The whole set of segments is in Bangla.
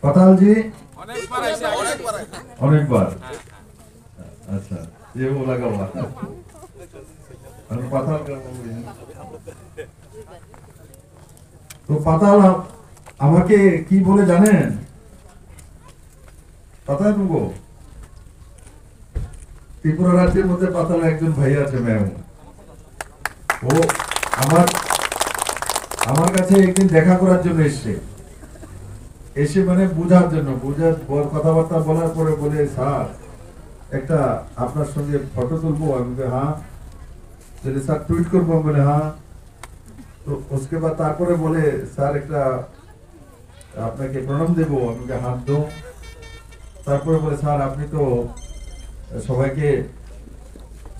পাতাল জি অনেকবার আচ্ছা ये वो लगा हुआ और पाताल का তো পাতাল আমাকে কি বলে জানেন পাতাল গো ত্রিপুরা রাজ্যের মধ্যে পাতাল একজন ভাই আছে ম্যাম ও আমার কাছে একদিন দেখা করার জন্য এসে মানে বোঝার জন্য কথাবার্তা বলার পরে বলে স্যার একটা আপনার সঙ্গে ফটো তুলবো আমি হ্যাঁ चलिए सर ट्वीट করবো বলে হ্যাঁ তো उसके बाद তারপরে বলে স্যার একটা আপনাকে প্রণাম দেব আমি হাত দো তারপরে বলে স্যার আপনি তো সবাইকে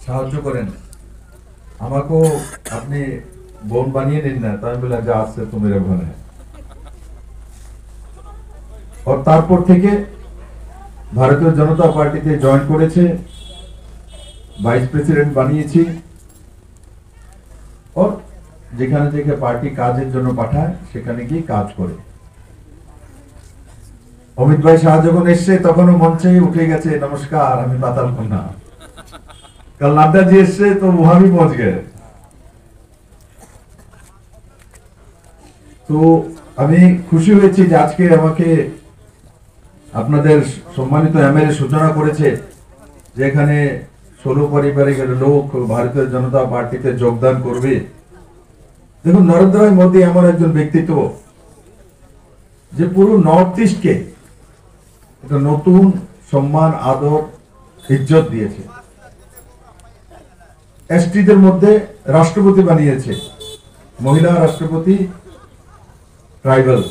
সাহায্য করেন আমাকেও আপনি বোন বানিয়ে নিন না তাই বলে যা আছে তো মেরে বোন है और তারপর থেকে ভারতীয় জনতা পার্টিতে জয়েন করেছে ভাইস প্রেসিডেন্ট বানিয়েছি और যেখানে যেখানে পার্টি কাজের জন্য পাঠায় সেখানে গিয়ে কাজ করে অমিত ভাই শাহ যখন এসে তখনও মঞ্চে উঠে গেছে নমস্কার আমি পাতাল কন্যা कल नड्डा जी এসে তো वहां भी पहुंच गए তো আমি খুশি হয়েছি যে আজকে আমাকে আপনাদের সম্মানিত এমএলএ সূচনা করেছে যেখানে 16 পরিবারের লোক ভারতীয় জনতা পার্টিতে যোগদান করবে দেখুন নরেন্দ্র মোদী এমন একজন ব্যক্তিত্ব যে পুরো নর্থ ইস্টকে একটা নতুন সম্মান আদর ইজ্জত দিয়েছে এসটিদের মধ্যে রাষ্ট্রপতি বানিয়েছে মহিলা রাষ্ট্রপতি ট্রাইবাল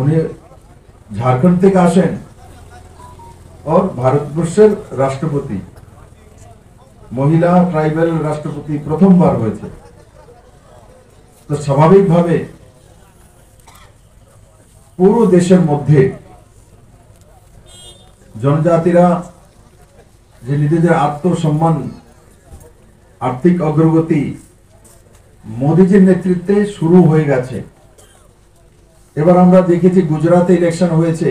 উনি ঝাড়খণ্ড থেকে আসেন और ভারতবর্ষের রাষ্ট্রপতি মহিলা ট্রাইবাল রাষ্ট্রপতি প্রথমবার হয়েছে তো স্বাভাবিকভাবে পুরো দেশের মধ্যে জনজাতিরা যে নিজেদের আত্মসম্মান আর্থিক অগ্রগতি মোদীজির নেতৃত্বে শুরু হয়ে গেছে এবার আমরা দেখেছি গুজরাটে ইলেকশন হয়েছে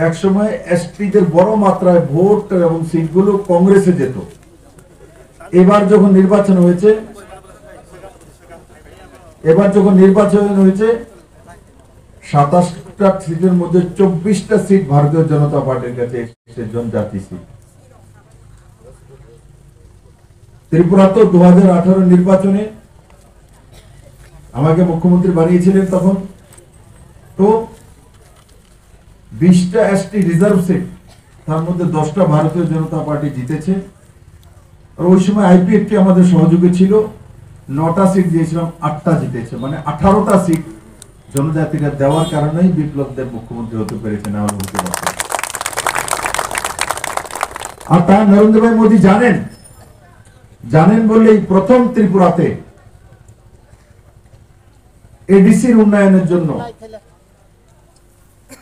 এক সময় এসটিদের বড় মাত্রায় ভোট এবং সিটগুলো কংগ্রেসে যেত এবার যখন নির্বাচন হয়েছে 27টা সিটের মধ্যে 24টা সিট ভারতীয় জনতা পার্টির কাছে জনজাতি সিট ত্রিপুরা তো 2018 নির্বাচনে আমাকে মুখ্যমন্ত্রী বানিয়েছিলেন তখন তো 20টা এসটি রিজার্ভ সিট তার মধ্যে 10টা ভারতীয় জনতা পার্টি জিতেছে আর ওই সময় আইপিএফটি আমাদের সহযোগী ছিল 9টা সিট দিয়েছিলাম 8টা জিতেছে মানে 18টা সিট জনজাতিরা দেওয়ার কারণেই বিপ্লব দেব মুখ্যমন্ত্রী হতে পেরেছেন আমার বলতে পারছি আর তা নরেন্দ্র ভাই মোদী জানেন বলেই প্রথম ত্রিপুরাতে এডিসির উন্নয়নের জন্য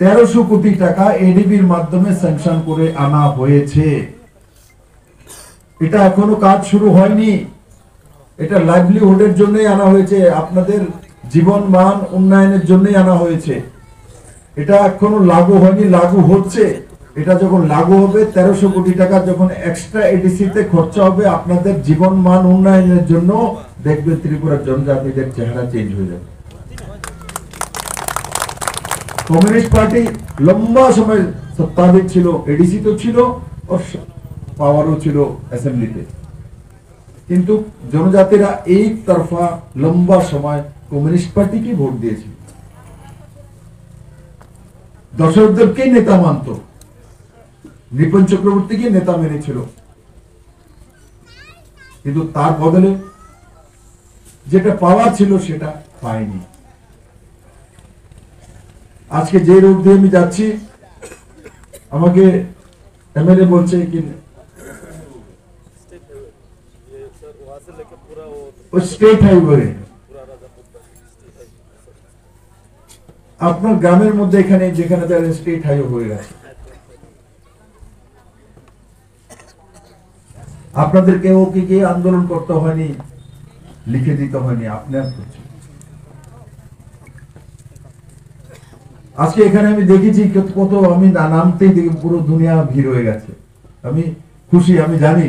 1300 কোটি টাকা এডিবির মাধ্যমে স্যাংশন করে আনা হয়েছে এটা এখনো কাজ শুরু হয়নি এটা লাইভলিহুডের জন্যই আনা হয়েছে আপনাদের জীবন মান উন্নয়নের জন্যই আনা হয়েছে এটা এখনো লাগু হয়নি লাগু হচ্ছে এটা যখন লাগু হবে 1300 কোটি টাকা যখন এক্সট্রা এডিসিতে খরচা হবে আপনাদের জীবন মান উন্নয়নের জন্য দেখবে ত্রিপুরার জনজাতিদের চেহারা চেঞ্জ হয়ে যাবে কমিউনিস্ট পার্টি লম্বা সময় সত্তাধীন ছিল এডিসি তো ছিল और পাওয়ারও ছিল অ্যাসেম্বলিতে কিন্তু জনজাতিরা এক তরফা লম্বা সময় কমিউনিস্ট পার্টিকে ভোট দিয়েছিল দর্শকদেরকে নেতা মানত নিপন চক্রবর্তীকে নেতা মেনেছিল কিন্তু তার বদলে যেটা পাওয়ার ছিল সেটা পায়নি আজকে যে রোড দিয়ে আমি যাচ্ছি আমাকে এমএলএ বলছে কি स्टेट हाईवे আপনার গ্রামের মধ্যে এখানে যেখানে যারা স্টেট হাইওয়ে হয়ে গেছে আপনাদের কেউ কি আন্দোলন করতে হয়নি লিখে দিতে হয়নি আপনি করছেন আজকে এখানে আমি দেখেছি কত, আমি নামতেই দেখি পুরো দুনিয়া ভিড় হয়ে গেছে। আমি খুশি, আমি জানি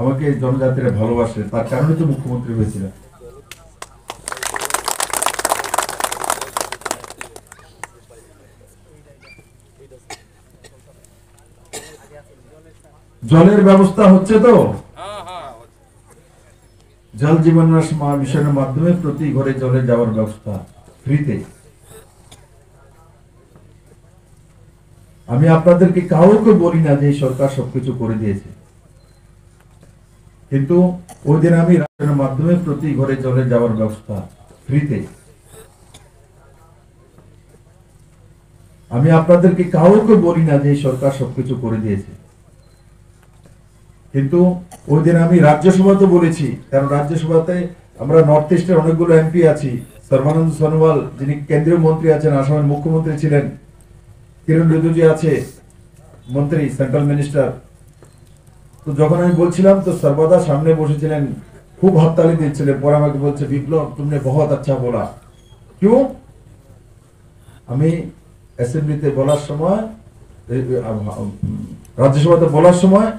আমাকে জনজাতিরা ভালোবাসে, তার কারণে তো মুখ্যমন্ত্রী হয়েছিলাম। জলের ব্যবস্থা হচ্ছে তো, জল জীবন মিশনের মাধ্যমে প্রতি ঘরে জলে যাওয়ার ব্যবস্থা ফ্রিতে। আমি আপনাদেরকে কাউকে বলি না যে সরকার সবকিছু করে দিয়েছে, কিন্তু ওই দিন আমি রাষ্ট্রের মাধ্যমে প্রতি ঘরে জলে যাওয়ার ব্যবস্থা ফ্রিতে। আমি আপনাদেরকে কাউকে বলি না যে সরকার সবকিছু করে দিয়েছে, কিন্তু ওই দিন আমি রাজ্যসভাতে বলেছি, কারণ রাজ্যসভাতে আমরা নর্থ ইস্টের অনেকগুলো এমপি আছি। সর্বানন্দ সোনোয়াল যিনি কেন্দ্রীয় মন্ত্রী আছেন, আসামের মুখ্যমন্ত্রী ছিলেন, কিরণ রিজিজু আছে মন্ত্রী, সেন্ট্রাল মিনিস্টার। তো যখন আমি বলছিলাম তো সর্বদা সামনে বসেছিলেন, খুব হাততালি দিচ্ছিলেন। পরে আমাকে বলছে, বিপ্লব তুমনে বহুত আচ্ছা বলা। কিউ? আমি অ্যাসেম্বলিতে বলার সময়, রাজ্যসভাতে বলার সময়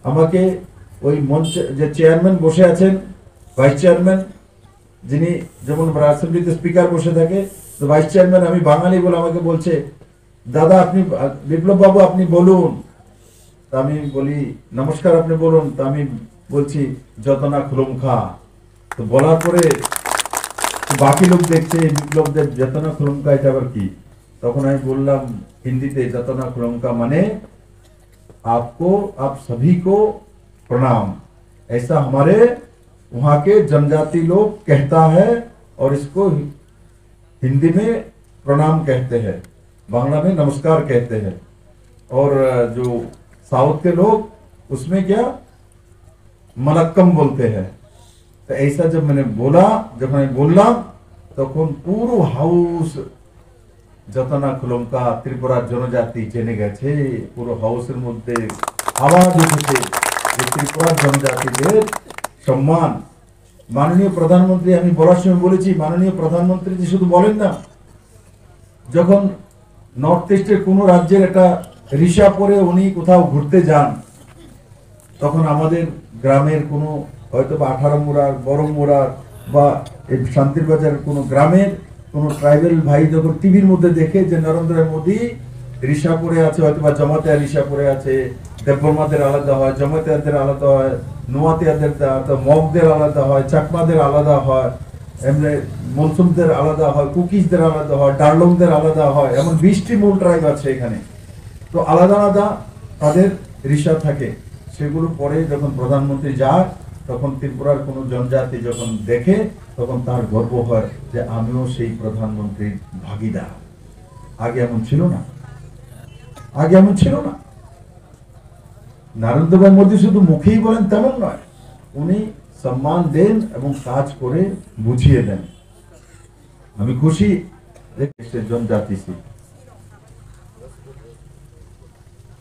আমাকে ওই মঞ্চে যে চেয়ারম্যান বসে আছেন, ভাইস চেয়ারম্যান, যিনি যেমন অ্যাসেম্বলিতে স্পিকার বসে থাকে, তো ভাইস চেয়ারম্যান, আমি বাঙালি বলে আমাকে বলছে, দাদা আপনি, বিপ্লব বাবু আপনি বলুন। তা আমি বলি, নমস্কার আপনি বলুন। তা আমি বলছি, যতনা খুলুমখা। তো বলার পরে বাকি লোক দেখছে বিপ্লবদের যতনা খুলুমখা এটা আবার কি। তখন আমি বললাম হিন্দিতে, যতনা খুলুমখা মানে आपको, आप सभी को प्रणाम, ऐसा हमारे वहां के जनजाति लोग कहता है, और इसको हिंदी में प्रणाम कहते हैं, बांग्ला में नमस्कार कहते हैं, और जो साउथ के लोग उसमें क्या मलक्कम बोलते हैं। तो ऐसा जब मैंने बोला, जब मैं बोलना तখন পুরো হাউস যতনা খুলুমকা ত্রিপুরার জনজাতি জেনে গেছে। পুরো হাউসের মধ্যে আওয়াজ উঠেছে যে ত্রিপুরার জনজাতিদের সম্মান। মাননীয় প্রধানমন্ত্রী, আমি বলার সময় বলেছি, মাননীয় প্রধানমন্ত্রী যে শুধু বলেন না, যখন নর্থ ইস্টের কোন রাজ্যের একটা রিসা পরে উনি কোথাও ঘুরতে যান, তখন আমাদের গ্রামের কোনো হয়তো বা 18 মুড়ার, বড় মুড়ার বা শান্তির বাজারের কোনো গ্রামের কোনো ট্রাইবেল ভাই যখন টিভির মধ্যে দেখে যে নরেন্দ্র মোদী রিসা পরে আছে, হয়তো বা জমাতিয়ার রিসা পরে আছে, দেববর্মাদের আলাদা হয়, জমাতিয়ারদের আলাদা হয়, নোয়াতিয়ারদের, মগদের আলাদা হয়, চাকমাদের আলাদা হয়, এমনি মনসুমদের আলাদা হয়, কুকিজদের আলাদা হয়, ডার্লংদের আলাদা হয়, এমন 20টি মূল ট্রাইব আছে এখানে। তো আলাদা আলাদা তাদের রিসা থাকে। সেগুলো পরে যখন প্রধানমন্ত্রী যায়, তখন ত্রিপুরার কোনো জনজাতি যখন দেখে, তখন তার গর্ব হয় যে আমিও সেই প্রধানমন্ত্রীর ভাগিদার। আগে এমন ছিল না, আগে এমন ছিল না। নরেন্দ্র ভাই মোদী শুধু মুখেই বলেন তেমন নয়, উনি সম্মান দেন এবং কাজ করে বুঝিয়ে দেন। আমি খুশি জনজাতি।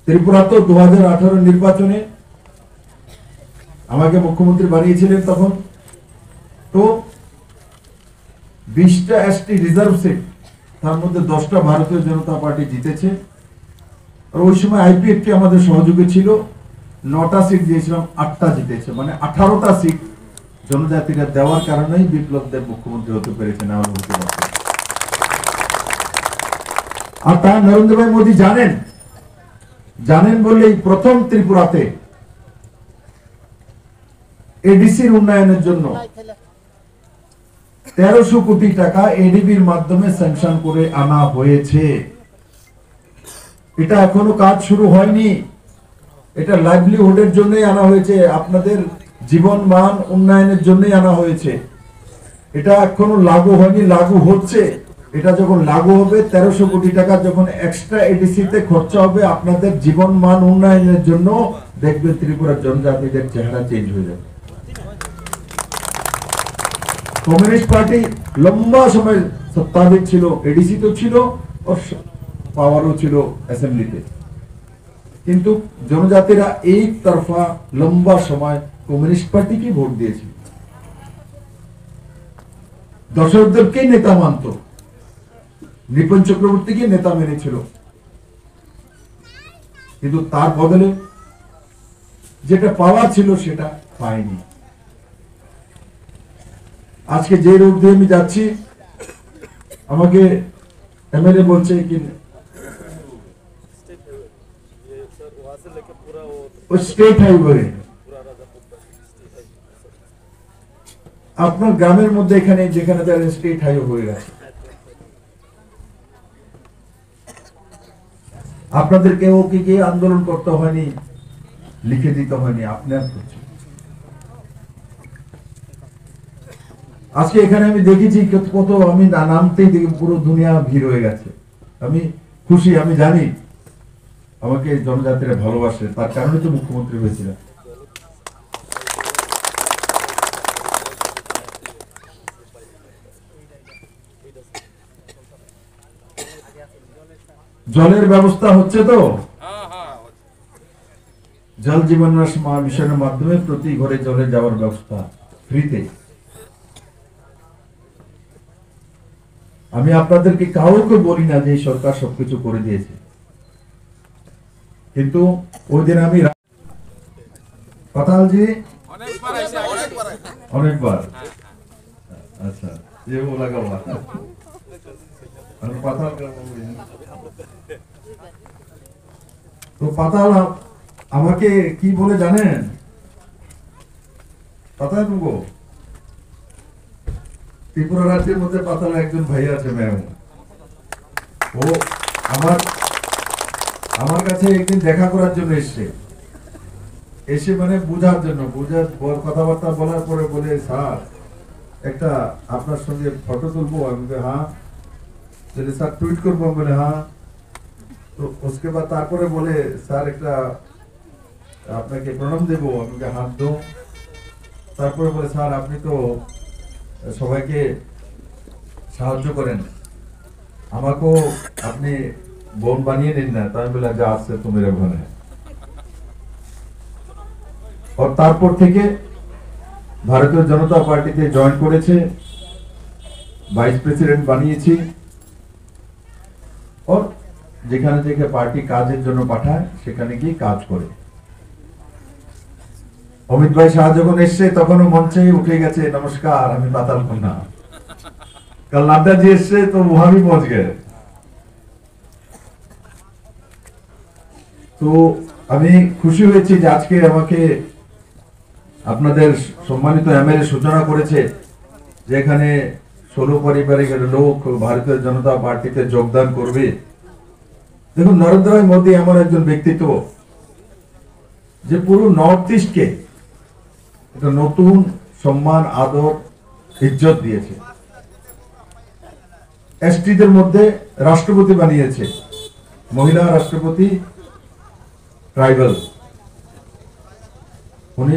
ত্রিপুরা তো 2018 নির্বাচনে আমাকে মুখ্যমন্ত্রী বানিয়েছিলেন, তখন তো 20টা এসটি রিজার্ভ সিট, তার মধ্যে 10টা ভারতীয় জনতা পার্টি জিতেছে। আর ওই সময় আইপিএফটি আমাদের সহযোগী ছিল, 9টা সিট দিয়েছিলাম, 8টা জিতেছে, মানে 18টা সিট জনজাতিরা দেওয়ার কারণেই বিপ্লব দেব মুখ্যমন্ত্রী হতে পেরেছেন। আর তা নরেন্দ্র ভাই মোদী জানেন বলেই প্রথম ত্রিপুরাতে এডিসির উন্নয়নের জন্য 1300 কোটি টাকা এডিবির মাধ্যমে স্যাংশন করে আনা হয়েছে। এটা এখনো কাজ শুরু হয়নি, এটা লাইভলিহুডের জন্যই আনা হয়েছে, আপনাদের জীবন মান উন্নয়নের জন্যই আনা হয়েছে। এটা এখনো লাগু হয়নি, লাগু হচ্ছে। এটা যখন লাগু হবে, 1300 কোটি টাকা যখন এক্সট্রা এডিসিতে খরচা হবে আপনাদের জীবন মান উন্নয়নের জন্য, দেখবে ত্রিপুরার জনজাতিদের চেহারা চেঞ্জ হয়ে যাবে। কমিউনিস্ট পার্টি লম্বা সময় সত্তাধীন ছিল, এডিসি তো ছিল, और পাওয়ারও ছিল অ্যাসেম্বলিতে, কিন্তু জনজাতিরা এক তরফা লম্বা সময় কমিউনিস্ট পার্টিকে ভোট দিয়েছিল, দর্শকদেরকে নেতা মানত। নৃপেন চক্রবর্তীকে নেতা মেনেছিল, কিন্তু তার বদলে যেটা পাওয়ার ছিল সেটা পাইনি। আজকে যে রোড দিয়ে আমি যাচ্ছি, আমাকে এমএলএ বলছে কি স্টেট হাইওয়ে আপনার গ্রামের মধ্যে এখানে যেখানে স্টেট হাইওয়ে হয়ে গেছে, আপনাদের কেউ কি আন্দোলন করতে হয়নি, লিখে দিতে হয়নি, আপনার করছে। আজকে এখানে আমি দেখেছি কত, আমি নামতেই দেখি পুরো দুনিয়া ভিড় হয়ে গেছে। আমি খুশি, আমি জানি আমাকে জনজাতিরা ভালোবাসে, তার কারণে তো মুখ্যমন্ত্রী হয়েছিলাম। জলের ব্যবস্থা হচ্ছে তো, জল জীবন মিশনের মাধ্যমে প্রতি ঘরে জলে যাওয়ার ব্যবস্থা ফ্রিতে। আমি আপনাদেরকে কাউকে বলি না যে সরকার সবকিছু করে দিয়েছে, কিন্তু ওই দিন আমি পাতালজি অনেকবার আচ্ছা ये वो लगा हुआ पाताल তো পাতাল আমাকে কি বলে জানেন? পাতাল তুমকো ত্রিপুরা রাজ্যের মধ্যে পাতাল একজন ভাই আছে ম্যাম, ও আমার কাছে একদিন দেখা করার জন্য এসে মানে বোঝার জন্য, কথাবার্তা বলার পরে বলে স্যার একটা আপনার সঙ্গে ফটো তুলবো। আমি হ্যাঁ, চলে স্যার টুইট করবো, বলে হ্যাঁ। তো उसके बाद তারপরে বলে স্যার একটা আপনাকে প্রণাম দেবো, আমি হাত দো। তারপরে বলে স্যার আপনি তো সবাইকে সাহায্য করেন, আমাকেও আপনি বোন বানিয়ে নিন না। তাই বলে যা আসছে তো মেরে ঘরে। আর তারপর থেকে ভারতীয় জনতা পার্টিতে জয়েন করেছে, ভাইস প্রেসিডেন্ট বানিয়েছি। और যেখানে যেখানে পার্টি কাজের জন্য পাঠায় সেখানে গিয়ে কাজ করে। অমিত ভাই শাহ যখন এসছে তখনও মঞ্চে উঠে গেছে, নমস্কার আমি পাতাল কন্যা। কাল নাড্ডা জি এসছে তো वहां भी पहुंच गए। তো আমি খুশি হয়েছি যে আজকে আমাকে আপনাদের সম্মানিত এমএলএ সূচনা করেছে যে এখানে 16 পরিবারের লোক ভারতীয় জনতা পার্টিতে যোগদান করবে। দেখুন, নরেন্দ্র ভাই মোদী এমন একজন ব্যক্তিত্ব যে পুরো নর্থ ইস্টকে একটা নতুন সম্মান, আদর, ইজ্জত দিয়েছে। এসটিদের মধ্যে রাষ্ট্রপতি বানিয়েছে, মহিলা রাষ্ট্রপতি, ট্রাইবাল। উনি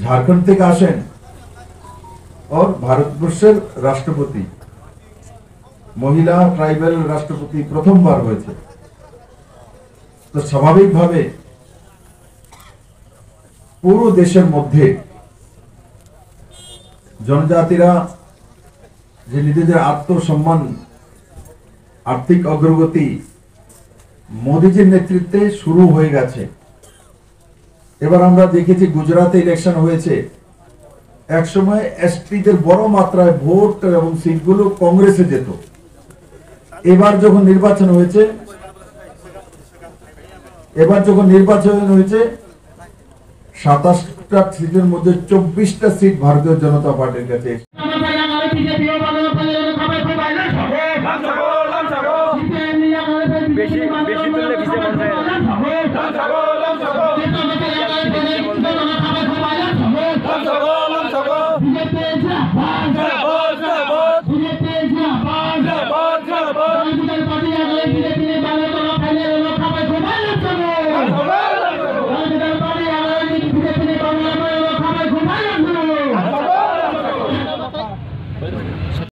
ঝাড়খণ্ড থেকে আসেন और ভারতবর্ষের রাষ্ট্রপতি, মহিলা ট্রাইবাল রাষ্ট্রপতি প্রথমবার হয়েছে। তো স্বাভাবিকভাবে পুরো দেশের মধ্যে জনজাতিরা যে নিজেদের আত্মসম্মান, আর্থিক অগ্রগতি মোদীজির নেতৃত্বে শুরু হয়ে গেছে। এবার আমরা দেখেছি গুজরাটে ইলেকশন হয়েছে, একসময় এসটিদের বড় মাত্রায় ভোট এবং সিটগুলো কংগ্রেসে যেত। এবার যখন নির্বাচন হয়েছে 27টা সিটের মধ্যে 24টা সিট ভারতীয় জনতা পার্টির কাছে।